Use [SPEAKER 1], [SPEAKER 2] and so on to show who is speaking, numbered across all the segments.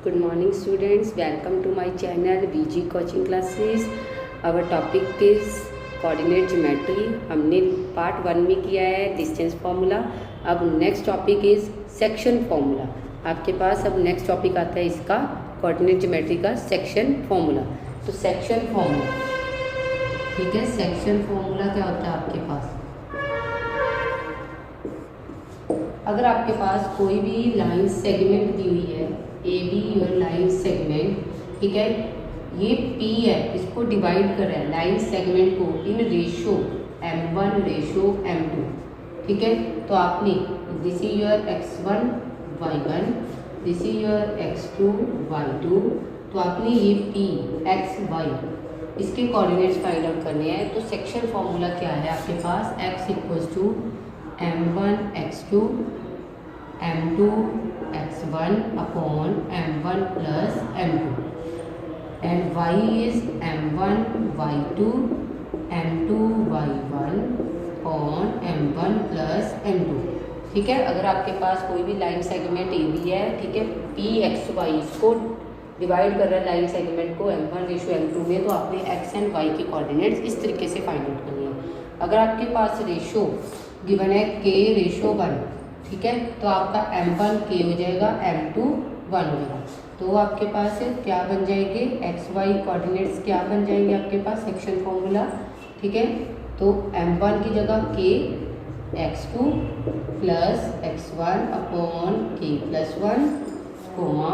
[SPEAKER 1] Good morning students, welcome to my channel VG coaching classes. Our topic is coordinate geometry. हमने part 1 में किया है distance formula. अब next topic is section formula. आपके पास अब next topic आता है इसका कोऑर्डिनेट ज्योमेट्री का सेक्शन फार्मूला. तो सेक्शन फार्मूला, ठीक है, सेक्शन फार्मूला क्या होता है आपके पास. अगर आपके पास कोई भी लाइन सेगमेंट दी हुई है, A be your line segment, ठीक है, ये पी है, इसको डिवाइड कर रहा है लाइन सेगमेंट को in ratio m1 ratio m2, ठीक है. तो आपने this is your x1 y1, this is your x2 y2. तो आपने ये p x y इसके कोऑर्डिनेट्स फाइंड आउट करने हैं. तो सेक्शन फॉर्मूला क्या है आपके पास, x equals to m1 x2 m2 x1 upon m1 plus m2 and y is m1 y2 m2 y1 upon m1 plus m2, ठीक है. अगर आपके पास कोई भी लाइन सेगमेंट ए बी है, ठीक है, p x y इसको डिवाइड कर रहा है लाइन सेगमेंट को m1 रेशो m2 में, तो आपने x एंड y के कोऑर्डिनेट्स इस तरीके से फाइंड आउट करनी है. अगर आपके पास रेशो गिवन है k रेशो 1, ठीक है, तो आपका m1 k हो जाएगा, m2 1 हो जाएगा. तो आपके पास क्या बन जाएंगे, एक्स वाई कोऑर्डिनेट्स क्या बन जाएंगे आपके पास सेक्शन फॉर्मूला, ठीक है. तो m1 की जगह k x2 plus x1 upon k plus 1 comma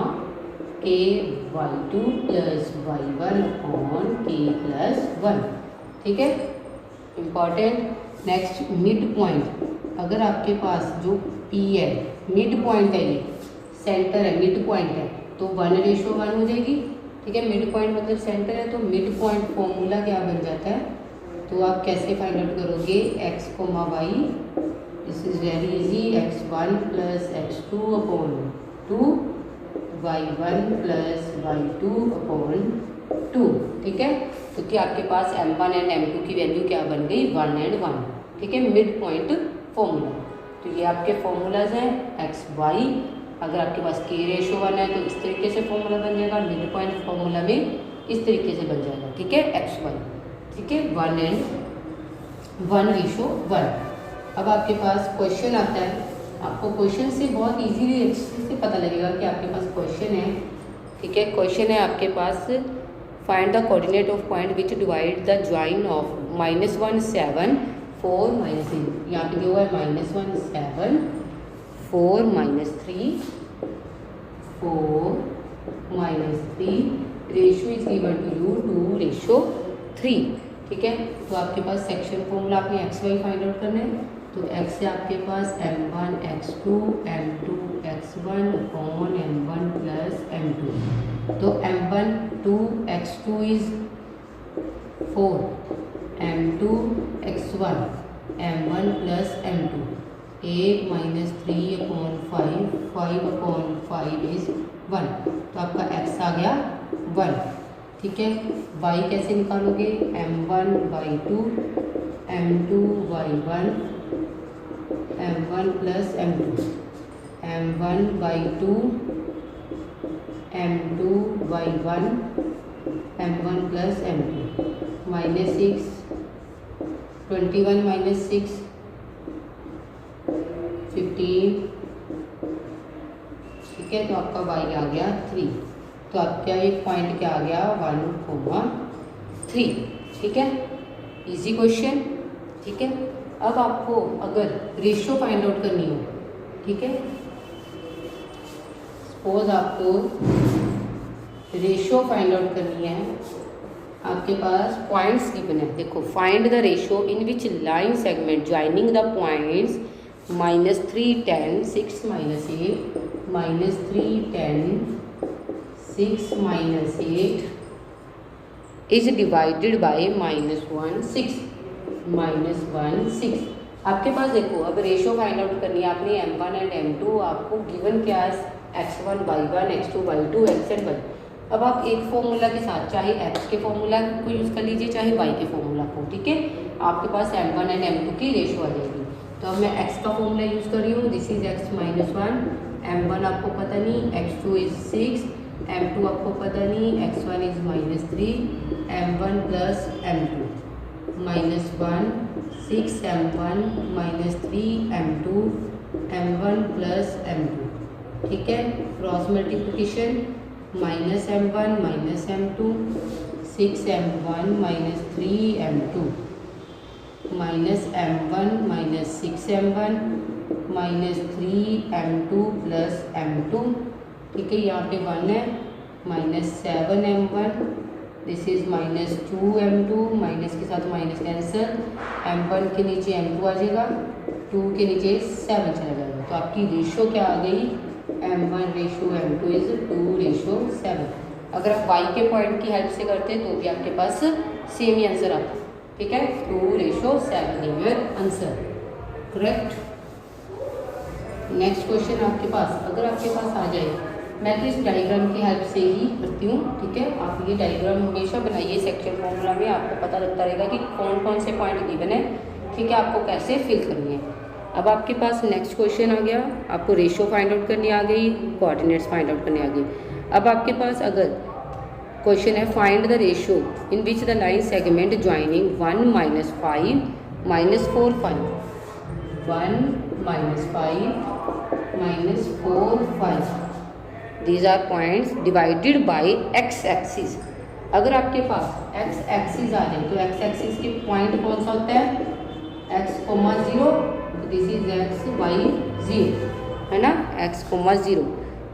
[SPEAKER 1] k y2 plus y1 upon k plus 1, ठीक है. इम्पॉर्टेंट. Next mid point. अगर आपके पास जो P है मिड पॉइंट है, ये सेंटर है, मिड पॉइंट है, तो 1 रेशो 1 हो जाएगी, ठीक है. मिड पॉइंट मतलब सेंटर है, तो मिड पॉइंट फॉर्मूला क्या बन जाता है. तो आप कैसे फाइंड आउट करोगे, x comma y, this is very easy, x1 plus x2 upon 2 y1 plus y2 upon 2, ठीक है. क्योंकि आपके पास m1 एंड m2 की वैल्यू क्या बन गई, 1 एंड 1, ठीक है, मिड पॉइंट फॉर्मूला. तो ये आपके फॉर्मूलाज हैं एक्स वाई. अगर आपके पास k रेशो 1 है तो इस तरीके से फॉर्मूला बन जाएगा, मिड पॉइंट फॉर्मूला में इस तरीके से बन जाएगा, ठीक है, एक्स वाई, ठीक है, 1 एंड 1 रेशो 1. अब आपके पास क्वेश्चन आता है. आपको क्वेश्चन से बहुत इजीली अच्छे से पता लगेगा कि आपके पास क्वेश्चन है, ठीक है. क्वेश्चन है आपके पास, find the coordinate of point which divide the join of -1 7 4 -3. यहाँ पे जो है -1 7 4 -3 4 -3 ratio is given to you 2 ratio 3, ठीक है. तो आपके पास सेक्शन फॉर्मूला आपने एक्स वाई फाइंड आउट करना है. तो x से आपके पास m1 x2 m2 x1 upon m1 plus m2. तो m1 2 x2 is 4 m2 x1 m1 plus m2 8 -3 upon 5 upon 5 is 1. तो आपका x आ गया 1, ठीक है. y कैसे निकालोगे, m1 y2 m2 y1 m1 plus m2 m1 y2 m2 y1 m1 plus m2 -6 21 -6 15, ठीक है. तो आपका y आ गया 3. तो आपका एक पॉइंट क्या आ गया, 1,3, ठीक है. इजी क्वेश्चन, ठीक है. अब आपको अगर रेशो फाइंड आउट करनी हो, ठीक है, सपोज आपको रेशो फाइंड आउट करनी है. आपके पास पॉइंट्स गिवन है, देखो, find the ratio in which line segment joining the points -3 10 6 -8 -3 10 6 -8 is divided by -1 6 -1 6. आपके पास देखो, अब रेशो फाइंड आउट करनी है आपने m1 एंड m2. आपको गिवन क्या है, x1 y1 x2 y2 x and y. अब आप एक फॉर्मूला के साथ चाहे x के फॉर्मूला को यूज़ कर लीजिए, चाहे y के फॉर्मूला को, ठीक है. आपके पास m1 एंड m2 की रेशो आ जाएगी. तो अब मैं x का फॉर्मूला यूज़ कर रही हूँ, दिस इज x -1 m1 आपको पता नहीं, x2 इज 6 m2 आपको पता नहीं, x1 is -3, m1 plus m2 -1, 6m1 -3m2 m1 plus m2, ठीक है। Cross multiplication -m1 -m2, 6m1 -3m2 -m1 -6m1 -3m2 plus m2, ठीक है। यहाँ पे 1 है, -7m1, this is -2m2, minus के साथ माइनस कैंसिल, m1 के नीचे m2 आ जाएगा, 2 के नीचे 7 चला जाएगा। तो आपकी रेशो क्या आ गई, m1 रेशो m2 इज 2:7। अगर आप y के पॉइंट की हेल्प से करते तो भी आपके पास सेम ही आंसर आता, ठीक है। 2:7 your answer, correct. Next question आपके पास, अगर आपके पास आ जाए, मैं तो इस डायग्राम की हेल्प से ही करती हूँ, ठीक है। आप ये डायग्राम हमेशा बनाइए सेक्शन फॉर्मूला में, आपको पता लगता रहेगा कि कौन कौन से पॉइंट गिवन है, ठीक है, आपको कैसे फिल करनी है। अब आपके पास नेक्स्ट क्वेश्चन आ गया, आपको रेशो फाइंड आउट करनी आ गई, कोऑर्डिनेट्स फाइंड आउट करनी आ गई। अब आपके पास अगर क्वेश्चन है find the ratio in which the line segment joining 1 - 5 - 4 5, 1 - 5 - 4 5, these are points divided by x axis। अगर आपके पास x एक्सिस आ जाए तो x एक्सिस के पॉइंट कौन सा होता है, x, 0, this is x y 0, है ना, x, 0।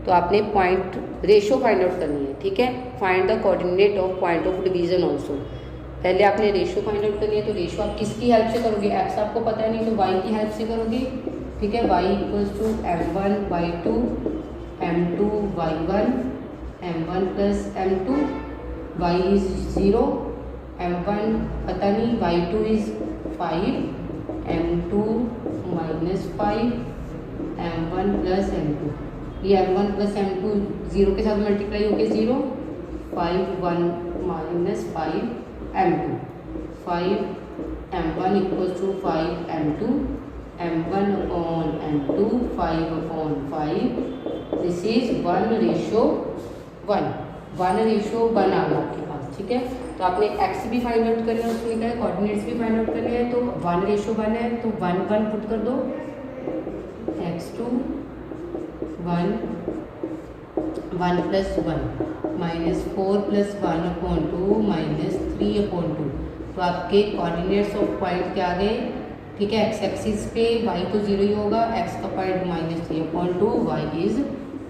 [SPEAKER 1] तो आपने पॉइंट रेशो फाइंड आउट करनी है, ठीक है। Find the coordinate of point of division also, पहले आपने रेशो फाइंड आउट करनी है। तो रेशो आप किसकी हेल्प से करोगे, x आपको पता है नहीं तो y की हेल्प से करोगे, ठीक है। y = m1 y2 m2 y1 m1 plus m2, y is 0, m1 पता नहीं, y2 is 5, m2 -5 m1 plus m2, ये m1 प्लस m2 0 के साथ मल्टीप्लाई होके 0, 5 1 -5 m2, 5 m1 = 5 m2, m1 upon m2 5/5, this is 1:1, 1:1 आ गया आपके पास, ठीक है। तो आपने x भी फाइंड आउट करना है, उसमें क्या है कोऑर्डिनेट्स भी फाइंड आउट करने हैं। तो 1:1 है तो 1 1 पुट कर दो, x2 1 1 + 1 -4 + 1/2 -3/2। तो आपके कोऑर्डिनेट्स ऑफ पॉइंट क्या आ गए, ठीक है। x एक्सिस पे y तो 0 ही होगा, x का पॉइंट -3/2, y इज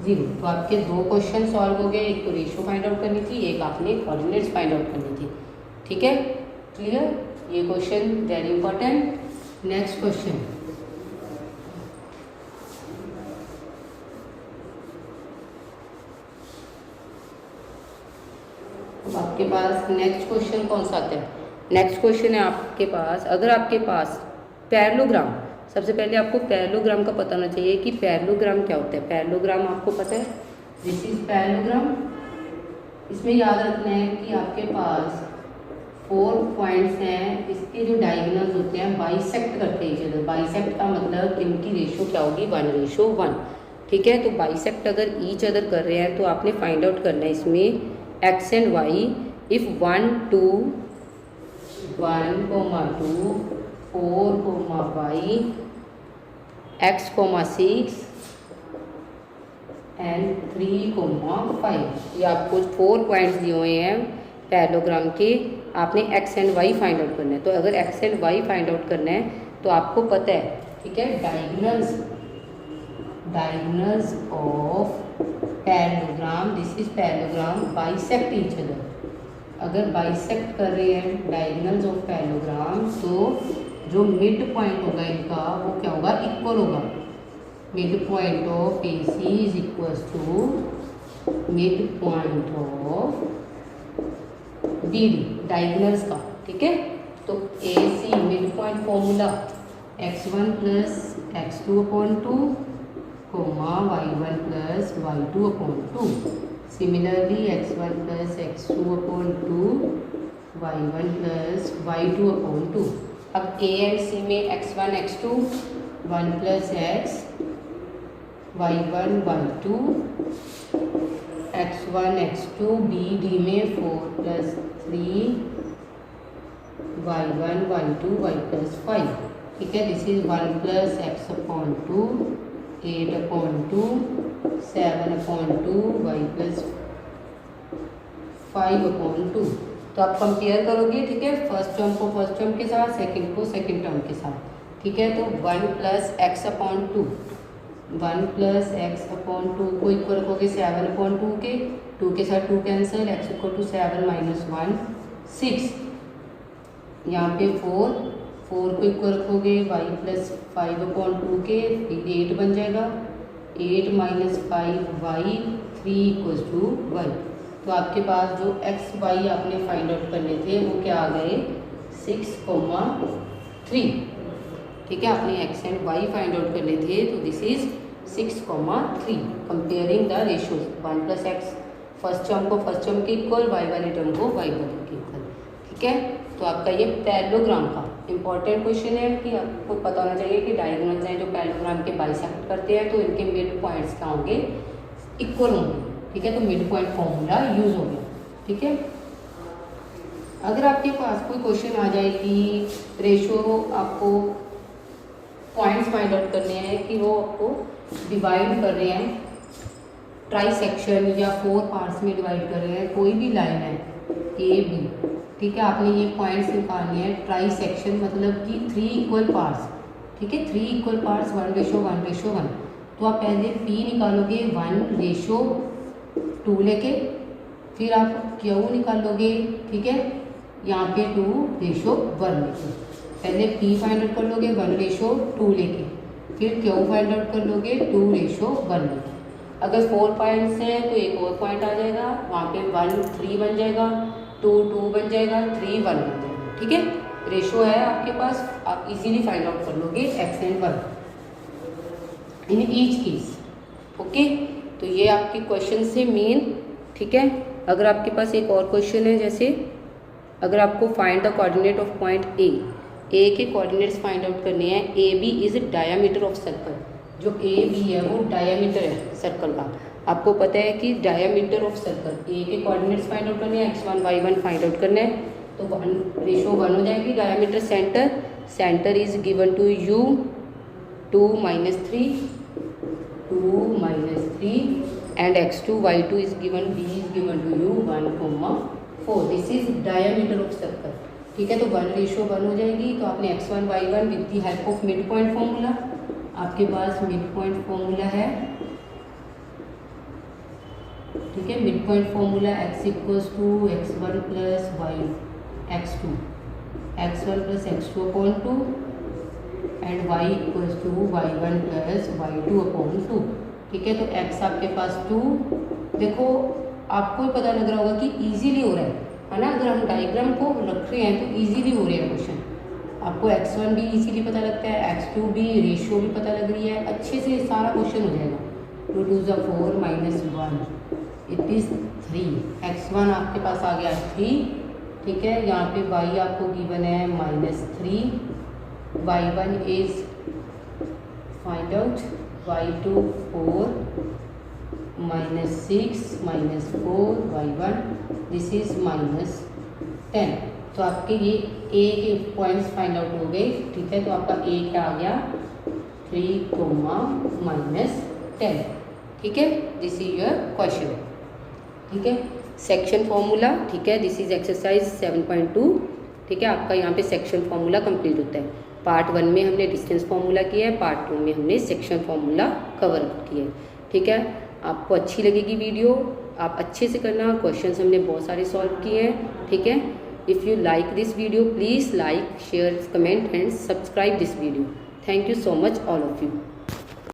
[SPEAKER 1] 0। तो आपके 2 क्वेश्चन सॉल्व हो गए, एक तो रेशो फाइंड आउट करनी थी, एक आपने कोऑर्डिनेट्स फाइंड आउट करनी थी, ठीक है। क्लियर, ये question very important. Next question, आपके पास नेक्स्ट क्वेश्चन कौन सा आता है, नेक्स्ट क्वेश्चन है आपके पास, अगर आपके पास पैरेललोग्राम, सबसे पहले आपको पैरेललोग्राम का पता होना चाहिए कि पैरेललोग्राम क्या होता है। पैरेललोग्राम आपको पता है, दिस इज पैरेललोग्राम। इसमें याद रखना है कि आपके पास 4 पॉइंट्स हैं, इसके जो डायगोनल्स होते हैं बाइसेक्ट करते हैं इच अदर। बाइसेक्ट का मतलब इनकी रेशो क्या होगी, 1:1, ठीक है। तो बाइसेक्ट अगर ईच अदर कर रहे हैं तो आपने फाइंड आउट करना है इसमें x and y, if 1 2 1, 2 4, y x, 6 and 3, 5। ये आपको 4 पॉइंट्स दिए हुए हैं पैरेललोग्राम के, आपने x and y find out करना है। तो अगर x and y find out करना है तो आपको पता है, ठीक है, diagonals of parallelogram, this is parallelogram bisect each other. अगर बाइसेक्ट कर रहे हैं डायगोनल्स ऑफ पैरेललोग्राम तो जो मिड पॉइंट होगा इनका वो क्या होगा, इक्वल होगा। Mid point of AC is equals to mid point of BD, diagonals का, ठीक है। तो AC mid point formula x1 + x2/2, y1 + y2/2। Similarly x1 + x2/2, y1 + y2/2। अब A एंड C में x1 x2, 1 + x, y1 y2, x1 x2 b d में 4 plus 3 y1 y2 y plus 5, ठीक है। This is 1 plus x upon 2 8 upon 2 7 upon 2 y plus 5 upon 2। तो आप compare करोगे, ठीक है, फर्स्ट टर्म को फर्स्ट टर्म के साथ, सेकंड को सेकंड टर्म के साथ, ठीक है। तो 1 plus x upon 2, 1 plus x upon 2 को इक्वल रखोगे 7 अपॉन 2 के, 2 के साथ 2 cancel, x equal to 7 minus 1 6, यहाँ पे 4 को इक्वल रखोगे y प्लस 5 अपॉन 2 के, 8 बन जाएगा, 8 minus 5 y 3 equals to y। तो आपके पास जो एक्स वाई आपने फाइंड आउट करने थे वो क्या आ गए 6,3, ठीक है। आपने x and y find out करने थे, तो this is 6,3। Comparing the ratios 1 plus x first term को फर्स्ट टर्म के इक्वल, वाई वाले टर्म को वाई वाले के इक्वल, ठीक है। तो आपका ये पैरेललोग्राम का इंपॉर्टेंट क्वेश्चन है कि आपको पता होना चाहिए कि डायगोनल्स हैं जो पैरेललोग्राम के बाइसेक्ट करते हैं तो इनके मिड पॉइंट्स क्या होंगे, इक्वल होंगे, ठीक है। तो मिड पॉइंट फॉर्मूला यूज हो गया, ठीक है। अगर आपके पास कोई क्वेश्चन आ जाए कि रेशियो आपको पॉइंट्स फाइंड आउट करने हैं कि वो आपको डिवाइड कर रहे हैं ट्राई सेक्शन या 4 पार्ट्स में डिवाइड कर रहे हैं, कोई भी लाइन है ए बी, ठीक है। आपने ये पॉइंट्स निकालने हैं ट्राई सेक्शन, मतलब कि 3 इक्वल पार्ट्स, ठीक है, 3 इक्वल पार्ट्स 1:1:1। तो आप पहले P निकालोगे 1:2 लेके, फिर आप Q निकालोगे, ठीक है, यहाँ पे 2:1 लेके। पहले P फाइंड आउट कर लोगे 1:2 लेके, फिर Q फाइंड आउट कर लोगे 2:1 लेके। अगर 4 पॉइंट्स हैं तो एक और पॉइंट आ जाएगा, वहाँ पे 1 3 बन जाएगा, 2 2 बन जाएगा, 3 1 बन जाएगा, ठीक है। रेशो है आपके पास, आप इजीली फाइंड आउट कर लोगे x and 1 in each case, okay. तो ये आपके क्वेश्चन से मेन, ठीक है। अगर आपके पास एक और क्वेश्चन है, जैसे अगर आपको find the coordinate of point A के कोऑर्डिनेट्स फाइंड आउट करने हैं, A B is diameter of circle, जो ए बी है वो डायामीटर है सर्कल का। आपको पता है कि डायामीटर ऑफ सर्कल, ए के कोऑर्डिनेट्स फाइंड आउट करने हैं, x1 y1 फाइंड आउट करना है, तो 1:1 हो जाएगी। Diameter centre is given to u 2 - 3 and x2 y2 is given, b is given to you 1,4। This is diameter of circle, ठीक है। तो 1:1 हो जाएगी। तो आपने x1 y1 with the help of mid point formula, आपके पास मिड पॉइंट फॉर्मूला है, ठीक है। Mid point formula x equals to x1 plus x2 plus x2 upon 2 and y equals to y1 plus y2 upon 2, ठीक है। तो x आपके पास 2, देखो आपको ही पता लग रहा होगा कि इजीली हो रहा है ना। अगर हम डायग्राम को रख रहे हैं तो इजीली हो रहे हैं क्वेश्चन, आपको x1 भी इजीली पता लगता है, x2 भी, रेशियो भी पता लग रही है, अच्छे से सारा क्वेश्चन हो जाएगा। 2 2 4 -1 इट इज़ 3, x1 आपके पास आ गया 3, ठीक है। यहाँ पे y आपको गिवन है -3, y1 is find out, y2 4 -6 -4 y1 this is -10। तो आपके ये ए के पॉइंट्स फाइंड आउट हो गए, ठीक है। तो आपका ए क्या आ गया 3, -10, ठीक है। दिस इज योर क्वेश्चन, ठीक है। सेक्शन फॉर्मूला, ठीक है, दिस इज एक्सरसाइज 7.2, ठीक है। आपका यहाँ पे सेक्शन फॉर्मूला कंप्लीट होता है। पार्ट 1 में हमने डिस्टेंस फॉर्मूला किया है, पार्ट 2 में हमने सेक्शन फॉर्मूला कवर किया है, ठीक है। आपको अच्छी लगेगी वीडियो, आप अच्छे से करना, क्वेश्चंस हमने बहुत सारे सॉल्व किए हैं, ठीक है। If you like this video please like, share, comment and subscribe this video. Thank you so much all of you.